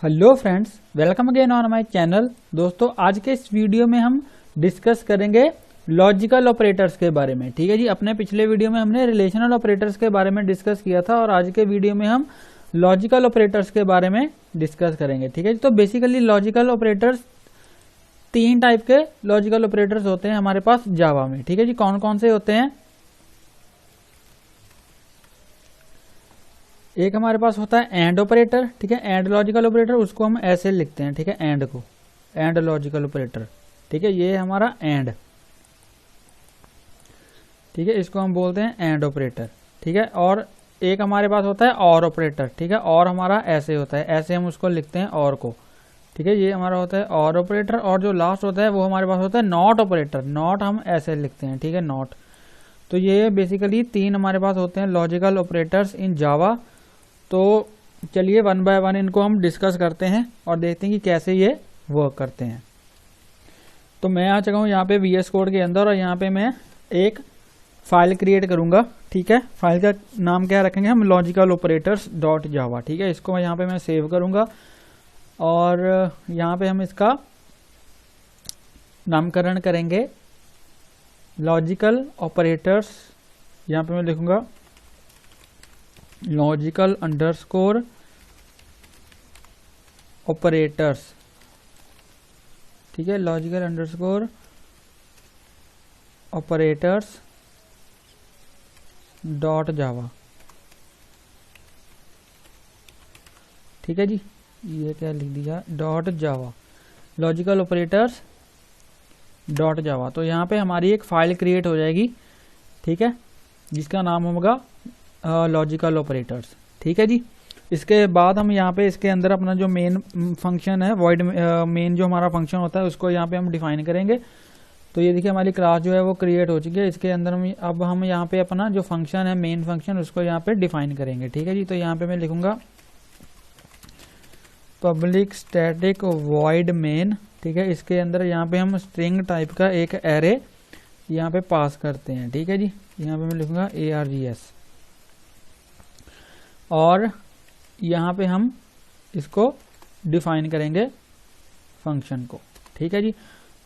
Hello friends, welcome again on my channel. दोस्तों, आज के इस वीडियो में हम डिस्कस करेंगे लॉजिकल ऑपरेटर्स के बारे में। ठीक है जी, अपने पिछले वीडियो में हमने रिलेशनल ऑपरेटर्स के बारे में डिस्कस किया था और आज के वीडियो में हम लॉजिकल ऑपरेटर्स के बारे में डिस्कस करेंगे। ठीक है जी, तो बेसिकली लॉजिकल ऑपरेटर्स तीन टाइप के लॉजिकल ऑपरेटर्स होते हैं हमारे पास जावा में। ठीक है जी, कौन कौन से होते हैं? एक हमारे पास होता है एंड ऑपरेटर। ठीक है, एंड लॉजिकल ऑपरेटर, उसको हम ऐसे लिखते हैं। ठीक है, एंड को एंड लॉजिकल ऑपरेटर। ठीक है, ये हमारा एंड। ठीक है, इसको हम बोलते हैं एंड ऑपरेटर। ठीक है, और एक हमारे पास होता है और ऑपरेटर। ठीक है, और हमारा ऐसे होता है, ऐसे हम उसको लिखते हैं और को। ठीक है, ये हमारा होता है और ऑपरेटर। और जो लास्ट होता है वो हमारे पास होता है नॉट ऑपरेटर। नॉट हम ऐसे लिखते हैं। ठीक है, नॉट। तो ये बेसिकली तीन हमारे पास होते हैं लॉजिकल ऑपरेटर्स इन जावा। तो चलिए वन बाय वन इनको हम डिस्कस करते हैं और देखते हैं कि कैसे ये वर्क करते हैं। तो मैं आ चुका हूँ यहाँ पे VS कोड के अंदर और यहाँ पे मैं एक फाइल क्रिएट करूँगा। ठीक है, फाइल का नाम क्या रखेंगे हम? लॉजिकल ऑपरेटर्स डॉट जावा। ठीक है, इसको यहाँ पे मैं सेव करूँगा और यहाँ पे हम इसका नामकरण करेंगे लॉजिकल ऑपरेटर्स। यहाँ पे मैं लिखूँगा लॉजिकल अंडरस्कोर ऑपरेटर्स। ठीक है, लॉजिकल अंडरस्कोर ऑपरेटर्स डॉट जावा। ठीक है जी, ये क्या लिख दिया? डॉट जावा, लॉजिकल ऑपरेटर्स डॉट जावा। तो यहाँ पे हमारी एक फाइल क्रिएट हो जाएगी। ठीक है, जिसका नाम होगा लॉजिकल ऑपरेटर्स। ठीक है जी, इसके बाद हम यहाँ पे इसके अंदर अपना जो मेन फंक्शन है, वॉइड मेन जो हमारा फंक्शन होता है, उसको यहाँ पे हम डिफाइन करेंगे। तो ये देखिए हमारी क्लास जो है वो क्रिएट हो चुकी है। इसके अंदर अब हम यहाँ पे अपना जो फंक्शन है, मेन फंक्शन, उसको यहाँ पे डिफाइन करेंगे। ठीक है जी, तो यहाँ पे मैं लिखूंगा पब्लिक स्टैटिक वॉइड मेन। ठीक है, इसके अंदर यहाँ पे हम स्ट्रिंग टाइप का एक एरे यहाँ पे पास करते हैं। ठीक है जी, यहाँ पे मैं लिखूंगा ARGS और यहाँ पे हम इसको डिफाइन करेंगे फंक्शन को। ठीक है जी,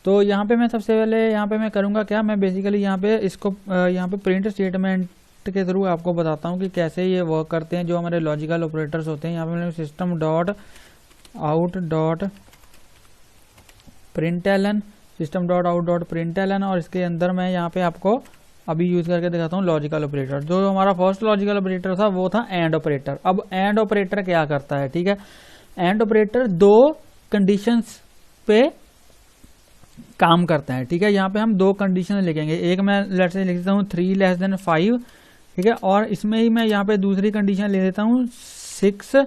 तो यहाँ पे मैं सबसे पहले यहाँ पे मैं करूँगा क्या, मैं बेसिकली यहाँ पे इसको यहाँ पे प्रिंट स्टेटमेंट के थ्रू आपको बताता हूँ कि कैसे ये वर्क करते हैं जो हमारे लॉजिकल ऑपरेटर्स होते हैं। यहाँ पे मैंने system dot out dot println, system dot out dot println, और इसके अंदर मैं यहाँ पे आपको अभी यूज करके दिखाता हूँ लॉजिकल ऑपरेटर। जो हमारा फर्स्ट लॉजिकल ऑपरेटर था वो था एंड ऑपरेटर। अब एंड ऑपरेटर क्या करता है? ठीक है, एंड ऑपरेटर दो कंडीशंस पे काम करता है। ठीक है, यहाँ पे हम दो कंडीशन लिखेंगे। एक मैं लेट्स से लिख देता हूँ 3 लेस देन 5। ठीक है, और इसमें ही मैं यहाँ पे दूसरी कंडीशन ले देता हूँ 6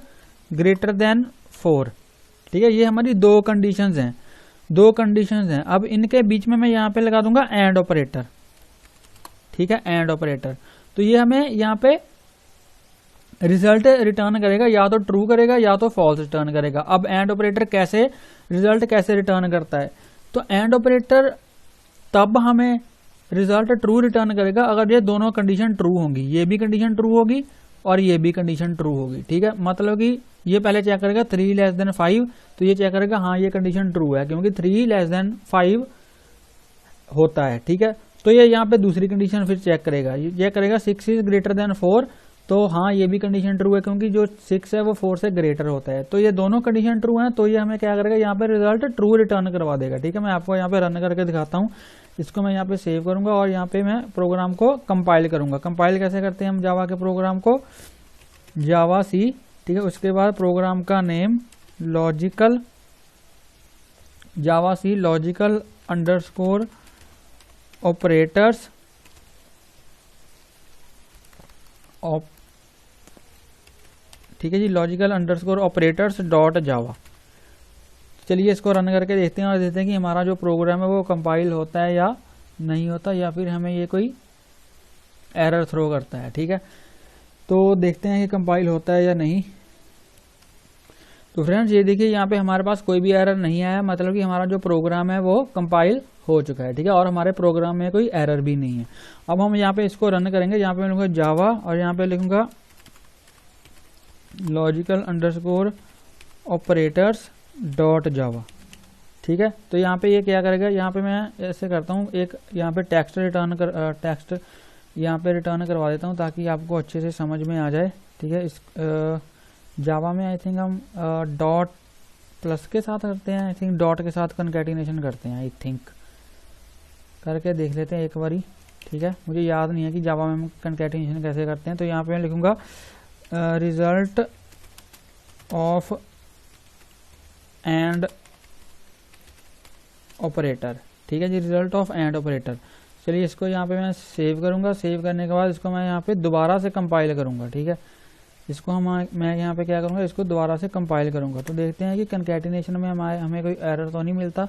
ग्रेटर देन 4। ठीक है, ये हमारी दो कंडीशंस हैं, दो कंडीशंस हैं। अब इनके बीच में मैं यहाँ पे लगा दूंगा एंड ऑपरेटर। ठीक है, एंड ऑपरेटर। तो ये हमें यहाँ पे रिजल्ट रिटर्न करेगा, या तो ट्रू करेगा या तो फॉल्स रिटर्न करेगा। अब एंड ऑपरेटर कैसे रिजल्ट कैसे रिटर्न करता है? तो एंड ऑपरेटर तब हमें रिजल्ट ट्रू रिटर्न करेगा अगर ये दोनों कंडीशन ट्रू होंगी, ये भी कंडीशन ट्रू होगी और ये भी कंडीशन ट्रू होगी। ठीक है, मतलब कि ये पहले चेक करेगा 3 लेस देन 5, तो ये चेक करेगा हाँ ये कंडीशन ट्रू है क्योंकि 3 लेस देन 5 होता है। ठीक है, तो ये यहाँ पे दूसरी कंडीशन फिर चेक करेगा, ये चेक करेगा 6 इज ग्रेटर देन 4, तो हाँ ये भी कंडीशन ट्रू है क्योंकि जो 6 है वो 4 से ग्रेटर होता है। तो ये दोनों कंडीशन ट्रू हैं, तो ये हमें क्या करेगा, यहाँ पे रिजल्ट ट्रू रिटर्न करवा देगा। ठीक है, मैं आपको यहाँ पे रन करके दिखाता हूँ। इसको मैं यहाँ पे सेव करूंगा और यहाँ पे मैं प्रोग्राम को कंपाइल करूंगा। कंपाइल कैसे करते हैं हम जावा के प्रोग्राम को? जावा सी। ठीक है, उसके बाद प्रोग्राम का name logical Java C logical underscore operators ठीक है जी, logical underscore operators dot Java. चलिए इसको रन करके देखते हैं और देखते हैं कि हमारा जो प्रोग्राम है वो कंपाइल होता है या नहीं होता, या फिर हमें ये कोई एरर थ्रो करता है। ठीक है, तो देखते हैं कि कंपाइल होता है या नहीं। तो फ्रेंड्स ये देखिए यहाँ पे हमारे पास कोई भी एरर नहीं आया, मतलब कि हमारा जो प्रोग्राम है वो कंपाइल हो चुका है। ठीक है, और हमारे प्रोग्राम में कोई एरर भी नहीं है। अब हम यहाँ पे इसको रन करेंगे। यहाँ पे मैं लिखूंगा जावा और यहाँ पे लिखूंगा लॉजिकल अंडरस्कोर ऑपरेटर्स डॉट जावा। ठीक है, तो यहाँ पे ये क्या करेगा, यहाँ पे मैं ऐसे करता हूँ, एक यहाँ पे टेक्स्ट यहाँ पे रिटर्न करवा देता हूँ ताकि आपको अच्छे से समझ में आ जाए। ठीक है, इस जावा में आई थिंक हम डॉट प्लस के साथ करते हैं, आई थिंक डॉट के साथ कंकैटिनेशन करते हैं, आई थिंक करके देख लेते हैं एक बारी। ठीक है, मुझे याद नहीं है कि जावा में हम कंकैटिनेशन कैसे करते हैं। तो यहाँ पे मैं लिखूंगा रिजल्ट ऑफ एंड ऑपरेटर। ठीक है जी, रिजल्ट ऑफ एंड ऑपरेटर। चलिए इसको यहाँ पे मैं सेव करूंगा। सेव करने के बाद इसको मैं यहाँ पे दोबारा से कंपाइल करूंगा। ठीक है, इसको मैं यहाँ पे क्या करूंगा, इसको दोबारा से कंपाइल करूंगा। तो देखते हैं कि कंकैटिनेशन में हमें कोई एरर तो नहीं मिलता।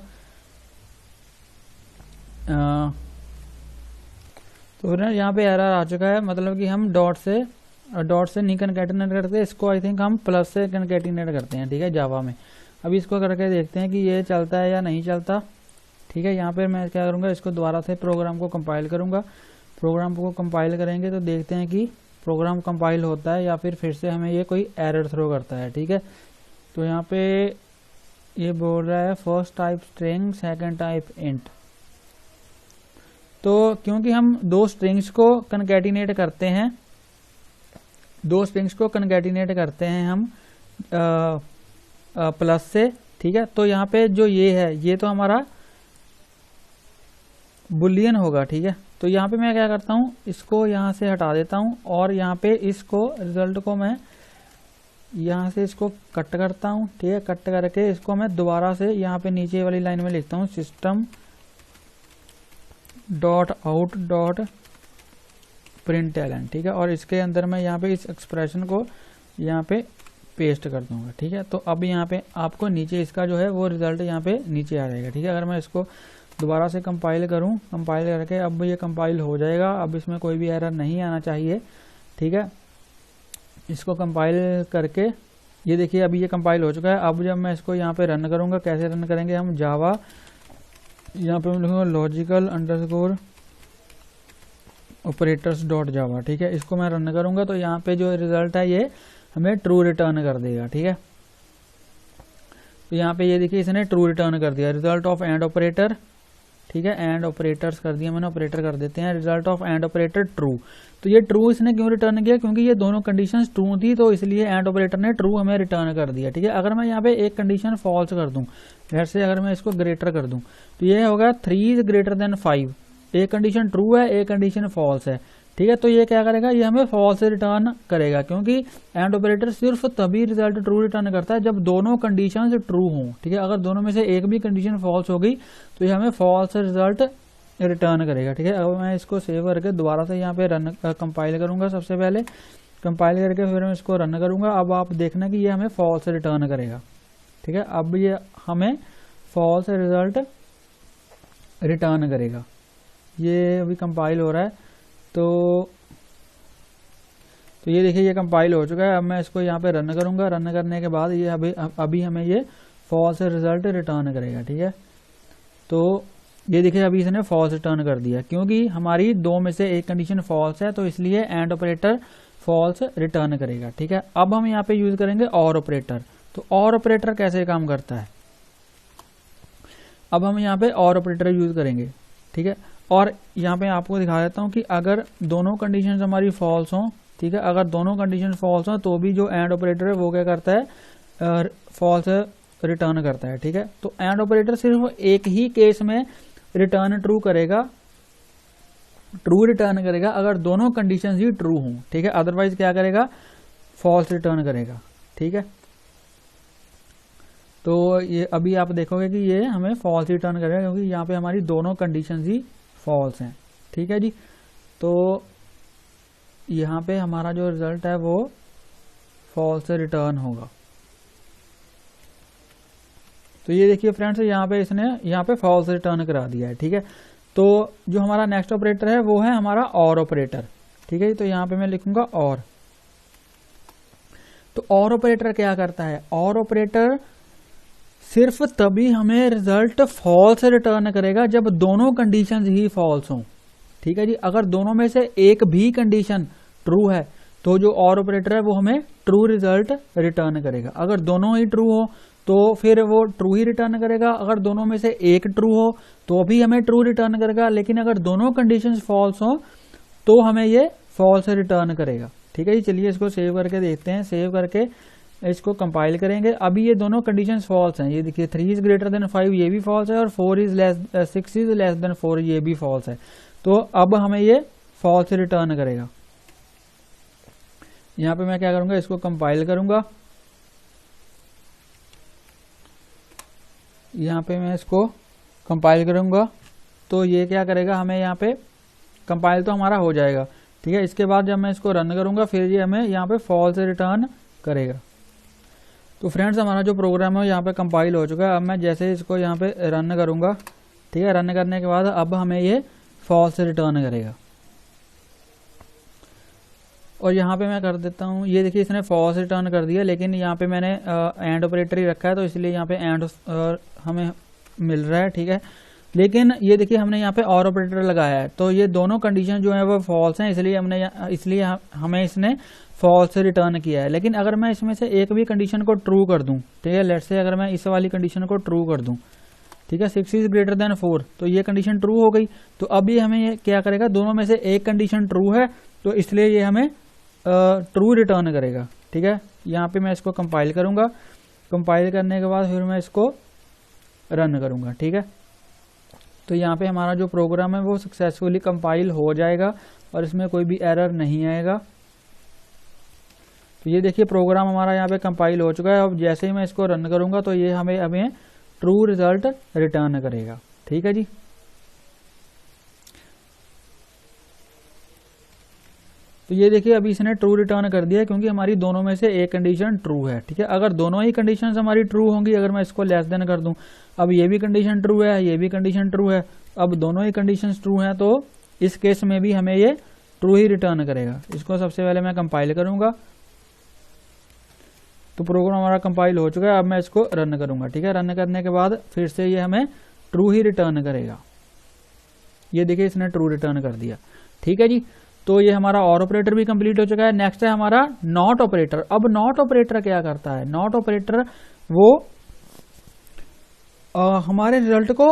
तो ना यहाँ पे एरर आ चुका है, मतलब कि हम डॉट से नहीं कंकैटिनेट करते, इसको आई थिंक हम प्लस से कंकैटिनेट करते हैं। ठीक है, जावा में। अभी इसको करके देखते हैं कि ये चलता है या नहीं चलता। ठीक है, यहाँ पे मैं क्या करूँगा, इसको दोबारा से प्रोग्राम को कंपाइल करूँगा। प्रोग्राम को कंपाइल करेंगे तो देखते हैं कि प्रोग्राम कंपाइल होता है या फिर से हमें ये कोई एरर थ्रो करता है। ठीक है, तो यहाँ पे ये बोल रहा है first type string, second type int. तो क्योंकि हम दो स्ट्रिंग्स को कंकैटिनेट करते हैं, हम प्लस से। ठीक है, तो यहाँ पे जो ये है ये तो हमारा बुलियन होगा। ठीक है, तो यहाँ पे मैं क्या करता हूँ, इसको यहाँ से हटा देता हूँ और यहाँ पे इसको रिजल्ट को मैं यहाँ से इसको कट करता हूँ। ठीक है, कट करके इसको मैं दोबारा से यहाँ पे नीचे वाली लाइन में लिखता हूँ system dot out dot println. ठीक है, और इसके अंदर मैं यहाँ पे इस एक्सप्रेशन को यहाँ पे पेस्ट कर दूंगा। ठीक है, तो अब यहाँ पे आपको नीचे इसका जो है वो रिजल्ट यहाँ पे नीचे आ जाएगा। ठीक है, अगर मैं इसको दोबारा से कंपाइल करूं, कंपाइल करके अब ये कंपाइल हो जाएगा। अब इसमें कोई भी एरर नहीं आना चाहिए। ठीक है, इसको कंपाइल करके ये देखिए अभी ये कंपाइल हो चुका है। अब जब मैं इसको यहाँ पे रन करूंगा, कैसे रन करेंगे हम, जावा यहाँ पे मैं लिखूंगा लॉजिकल अंडरस्कोर ऑपरेटर्स डॉट जावा। ठीक है, इसको मैं रन करूंगा तो यहाँ पे जो रिजल्ट है ये हमें ट्रू रिटर्न कर देगा। ठीक है, तो यहाँ पे ये देखिए इसने ट्रू रिटर्न कर दिया, रिजल्ट ऑफ एंड ऑपरेटर। ठीक है, एंड ऑपरेटर्स कर दिया मैंने, ऑपरेटर कर देते हैं, result of and operator true. तो ये ट्रू इसने क्यों रिटर्न किया, क्योंकि ये दोनों कंडीशंस ट्रू थी, तो इसलिए एंड ऑपरेटर ने ट्रू हमें रिटर्न कर दिया। ठीक है, अगर मैं यहाँ पे एक कंडीशन फॉल्स कर दूं, जैसे अगर मैं इसको ग्रेटर कर दूं, तो ये होगा 3 ग्रेटर देन 5। एक कंडीशन ट्रू है, एक कंडीशन फॉल्स है। ठीक है, तो ये क्या करेगा, ये हमें फॉल्स रिटर्न करेगा, क्योंकि एंड ऑपरेटर सिर्फ तभी रिजल्ट ट्रू रिटर्न करता है जब दोनों कंडीशंस ट्रू हों। ठीक है, अगर दोनों में से एक भी कंडीशन फॉल्स हो गई तो ये हमें फॉल्स रिजल्ट रिटर्न करेगा। ठीक है, अब मैं इसको सेव करके दोबारा से यहाँ पे रन कंपाइल करूंगा। सबसे पहले कंपाइल करके फिर मैं इसको रन करूंगा। अब आप देखना कि ये हमें फॉल्स रिटर्न करेगा। ठीक है, अब ये हमें फॉल्स रिजल्ट रिटर्न करेगा। ये अभी कंपाइल हो रहा है, तो ये देखिए ये कंपाइल हो चुका है। अब मैं इसको यहाँ पे रन करूंगा। रन करने के बाद ये अभी हमें ये फॉल्स रिजल्ट रिटर्न करेगा। ठीक है, तो ये देखिए अभी इसने फॉल्स रिटर्न कर दिया, क्योंकि हमारी दो में से एक कंडीशन फॉल्स है, तो इसलिए एंड ऑपरेटर फॉल्स रिटर्न करेगा। ठीक है, अब हम यहाँ पे यूज करेंगे और ऑपरेटर। तो और ऑपरेटर कैसे काम करता है, अब हम यहाँ पे और ऑपरेटर यूज करेंगे। ठीक है, और यहाँ पे आपको दिखा देता हूँ कि अगर दोनों कंडीशंस हमारी फॉल्स हों, ठीक है, अगर दोनों कंडीशन फॉल्स हों तो भी जो एंड ऑपरेटर है वो क्या करता है, फॉल्स रिटर्न करता है। ठीक है, तो एंड ऑपरेटर सिर्फ एक ही केस में रिटर्न ट्रू करेगा, ट्रू रिटर्न करेगा अगर दोनों कंडीशंस ही ट्रू हों। ठीक है, अदरवाइज क्या करेगा, फॉल्स रिटर्न करेगा। ठीक है, तो ये अभी आप देखोगे कि ये हमें फॉल्स रिटर्न करेगा, क्योंकि यहाँ पे हमारी दोनों कंडीशंस ही फॉल्स हैं। ठीक है जी, तो यहाँ पे हमारा जो रिजल्ट है वो फॉल्स रिटर्न होगा। तो ये देखिए फ्रेंड्स, यहाँ पे इसने यहाँ पे फॉल्स रिटर्न करा दिया है। ठीक है, तो जो हमारा नेक्स्ट ऑपरेटर है वो है हमारा और ऑपरेटर। ठीक है, तो यहाँ पे मैं लिखूंगा और। तो और ऑपरेटर क्या करता है, और ऑपरेटर सिर्फ तभी हमें रिजल्ट फॉल्स रिटर्न करेगा जब दोनों कंडीशंस ही फॉल्स हों। ठीक है जी, अगर दोनों में से एक भी कंडीशन ट्रू है तो जो और ऑपरेटर है वो हमें ट्रू रिजल्ट रिटर्न करेगा। अगर दोनों ही ट्रू हो तो फिर वो ट्रू ही रिटर्न करेगा, अगर दोनों में से एक ट्रू हो तो भी हमें ट्रू रिटर्न करेगा, लेकिन अगर दोनों कंडीशंस फॉल्स हो तो हमें ये फॉल्स रिटर्न करेगा। ठीक है जी, चलिए इसको सेव करके देखते हैं। सेव करके इसको कंपाइल करेंगे। अभी ये दोनों कंडीशंस फॉल्स हैं, ये देखिए 3 इज ग्रेटर देन 5 ये भी फॉल्स है और 6 इज लेस देन 4 ये भी फॉल्स है। तो अब हमें ये फॉल्स रिटर्न करेगा। यहाँ पे मैं क्या करूंगा, इसको कंपाइल करूंगा। यहाँ पे मैं इसको कंपाइल करूंगा तो ये क्या करेगा, हमें यहाँ पे कंपाइल तो हमारा हो जाएगा। ठीक है, इसके बाद जब मैं इसको रन करूंगा फिर ये हमें यहाँ पे फॉल्स रिटर्न करेगा। तो फ्रेंड्स हमारा जो प्रोग्राम है यहाँ पे कंपाइल हो चुका है। अब मैं जैसे इसको यहाँ पे रन करूंगा, ठीक है, रन करने के बाद अब हमें ये फॉल्स रिटर्न करेगा। और यहाँ पे मैं कर देता हूँ, ये देखिए इसने फॉल्स रिटर्न कर दिया, लेकिन यहाँ पे मैंने एंड ऑपरेटर ही रखा है तो इसलिए यहाँ पे एंड हमें मिल रहा है। ठीक है, लेकिन ये देखिए हमने यहाँ पे और ऑपरेटर लगाया है तो ये दोनों कंडीशन जो है वो फॉल्स हैं, इसलिए हमें इसने फॉल्स रिटर्न किया है। लेकिन अगर मैं इसमें से एक भी कंडीशन को ट्रू कर दूं, ठीक है, लेट्स से अगर मैं इस वाली कंडीशन को ट्रू कर दूं, ठीक है, 6 इज ग्रेटर देन 4 तो ये कंडीशन ट्रू हो गई। तो अब ये हमें ये क्या करेगा, दोनों में से एक कंडीशन ट्रू है तो इसलिए ये हमें ट्रू रिटर्न करेगा। ठीक है, यहाँ पे मैं इसको कंपाइल करूंगा। कंपाइल करने के बाद फिर मैं इसको रन करूंगा। ठीक है, तो यहाँ पे हमारा जो प्रोग्राम है वो सक्सेसफुली कंपाइल हो जाएगा और इसमें कोई भी एरर नहीं आएगा। तो ये देखिए प्रोग्राम हमारा यहाँ पे कंपाइल हो चुका है। अब जैसे ही मैं इसको रन करूंगा तो ये हमें ट्रू रिजल्ट रिटर्न करेगा। ठीक है जी, तो ये देखिए अभी इसने ट्रू रिटर्न कर दिया क्योंकि हमारी दोनों में से एक कंडीशन ट्रू है। ठीक है, अगर दोनों ही कंडीशंस हमारी ट्रू होंगी, अगर मैं इसको लेस देन कर दूं, अब ये भी कंडीशन ट्रू है, ये भी कंडीशन ट्रू है, अब दोनों ही कंडीशंस ट्रू हैं तो इस केस में भी हमें ये ट्रू ही रिटर्न करेगा। इसको सबसे पहले मैं कंपाइल करूंगा। तो प्रोग्राम हमारा कंपाइल हो चुका है। अब मैं इसको रन करूंगा। ठीक है, रन करने के बाद फिर से ये हमें ट्रू ही रिटर्न करेगा। ये देखिए इसने ट्रू रिटर्न कर दिया। ठीक है जी, तो ये हमारा और ऑपरेटर भी कंप्लीट हो चुका है। नेक्स्ट है हमारा नॉट ऑपरेटर। अब नॉट ऑपरेटर क्या करता है, नॉट ऑपरेटर वो हमारे रिजल्ट को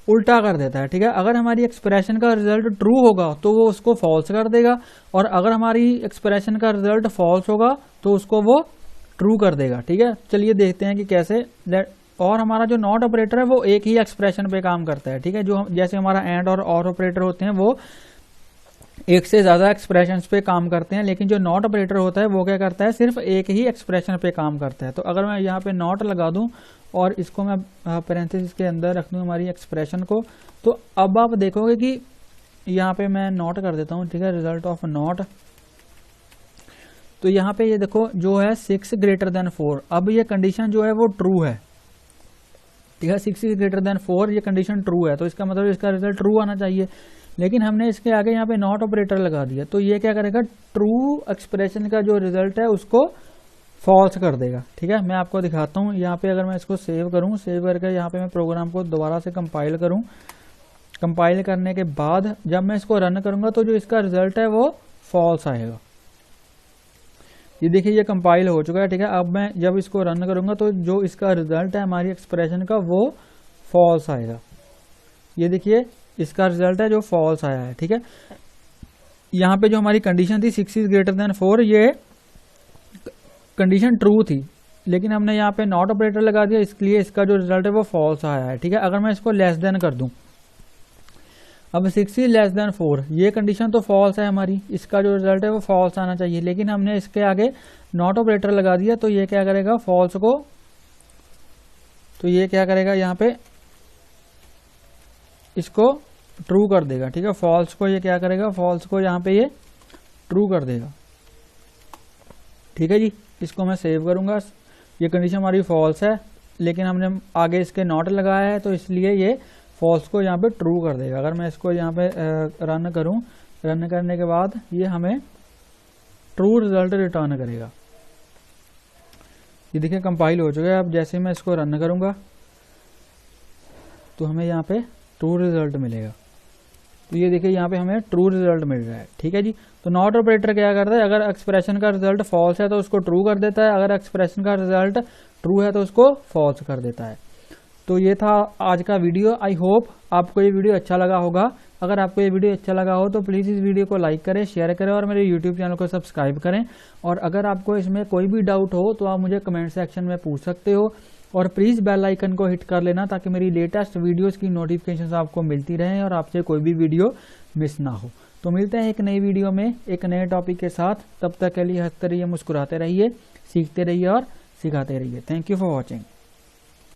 उल्टा कर देता है। ठीक है, अगर हमारी एक्सप्रेशन का रिजल्ट ट्रू होगा तो वो उसको फॉल्स कर देगा, और अगर हमारी एक्सप्रेशन का रिजल्ट फॉल्स होगा तो उसको वो ट्रू कर देगा। ठीक है, चलिए देखते हैं कि कैसे। और हमारा जो नॉट ऑपरेटर है वो एक ही एक्सप्रेशन पे काम करता है। ठीक है, जो जैसे हमारा एंड और ऑपरेटर होते हैं वो एक से ज्यादा एक्सप्रेशंस पे काम करते हैं, लेकिन जो नॉट ऑपरेटर होता है वो क्या करता है, सिर्फ एक ही एक्सप्रेशन पे काम करता है। तो अगर मैं यहाँ पे नॉट लगा दूं और इसको मैं पैरेंथेसिस के अंदर रख दूं हमारी एक्सप्रेशन को, तो अब आप देखोगे कि यहाँ पे मैं नॉट कर देता हूँ। ठीक है, रिजल्ट ऑफ नॉट। तो यहाँ पे ये देखो जो है 6 ग्रेटर देन 4, अब ये कंडीशन जो है वो ट्रू है। ठीक है, 6 ग्रेटर देन 4 ये कंडीशन ट्रू है, तो इसका मतलब इसका रिजल्ट ट्रू आना चाहिए। लेकिन हमने इसके आगे यहाँ पे नॉट ऑपरेटर लगा दिया, तो ये क्या करेगा, ट्रू एक्सप्रेशन का जो रिजल्ट है उसको फॉल्स कर देगा। ठीक है, मैं आपको दिखाता हूँ। यहाँ पे अगर मैं इसको सेव करूँ, सेव करके यहाँ पे मैं प्रोग्राम को दोबारा से कंपाइल करूँ, कंपाइल करने के बाद जब मैं इसको रन करूंगा तो जो इसका रिजल्ट है वो फॉल्स आएगा। ये देखिए ये कंपाइल हो चुका है। ठीक है, अब मैं जब इसको रन करूंगा तो जो इसका रिजल्ट है हमारी एक्सप्रेशन का वो फॉल्स आएगा। ये देखिए इसका रिजल्ट है जो फॉल्स आया है। ठीक है, यहाँ पे जो हमारी कंडीशन थी 6 इज ग्रेटर देन 4 ये कंडीशन ट्रू थी, लेकिन हमने यहाँ पे नॉट ऑपरेटर लगा दिया, इसलिए इसका जो रिजल्ट है वो फॉल्स आया है। ठीक है, अगर मैं इसको लेस देन कर दूं, अब 6 इज लेस देन 4 ये कंडीशन तो फॉल्स है हमारी, इसका जो रिजल्ट है वो फॉल्स आना चाहिए, लेकिन हमने इसके आगे नॉट ऑपरेटर लगा दिया तो ये क्या करेगा, फॉल्स को, तो ये क्या करेगा यहाँ पे इसको ट्रू कर देगा। ठीक है, फॉल्स को ये क्या करेगा, फॉल्स को यहाँ पे ये ट्रू कर देगा। ठीक है जी, इसको मैं सेव करूंगा। ये कंडीशन हमारी फॉल्स है, लेकिन हमने आगे इसके नॉट लगाया है तो इसलिए ये फॉल्स को यहाँ पे ट्रू कर देगा। अगर मैं इसको यहाँ पे रन करूं, रन करने के बाद ये हमें ट्रू रिजल्ट रिटर्न करेगा। ये देखिए कंपाइल हो चुका है। अब जैसे मैं इसको रन करूंगा तो हमें यहाँ पे ट्रू रिजल्ट मिलेगा। तो ये देखिए यहाँ पे हमें ट्रू रिजल्ट मिल रहा है, ठीक है जी। तो नॉट ऑपरेटर क्या करता है, अगर एक्सप्रेशन का रिजल्ट फॉल्स है तो उसको ट्रू कर देता है, अगर एक्सप्रेशन का रिजल्ट ट्रू है तो उसको फॉल्स कर देता है। तो ये था आज का वीडियो। आई होप आपको ये वीडियो अच्छा लगा होगा। अगर आपको ये वीडियो अच्छा लगा हो तो प्लीज़ इस वीडियो को लाइक करें, शेयर करें और मेरे यूट्यूब चैनल को सब्सक्राइब करें। और अगर आपको इसमें कोई भी डाउट हो तो आप मुझे कमेंट सेक्शन में पूछ सकते हो। और प्लीज़ बेल आइकन को हिट कर लेना ताकि मेरी लेटेस्ट वीडियोस की नोटिफिकेशंस आपको मिलती रहें और आपसे कोई भी वीडियो मिस ना हो। तो मिलते हैं एक नई वीडियो में एक नए टॉपिक के साथ। तब तक के लिए हंसते रहिए, मुस्कुराते रहिए, सीखते रहिए और सिखाते रहिए। Thank you for watching.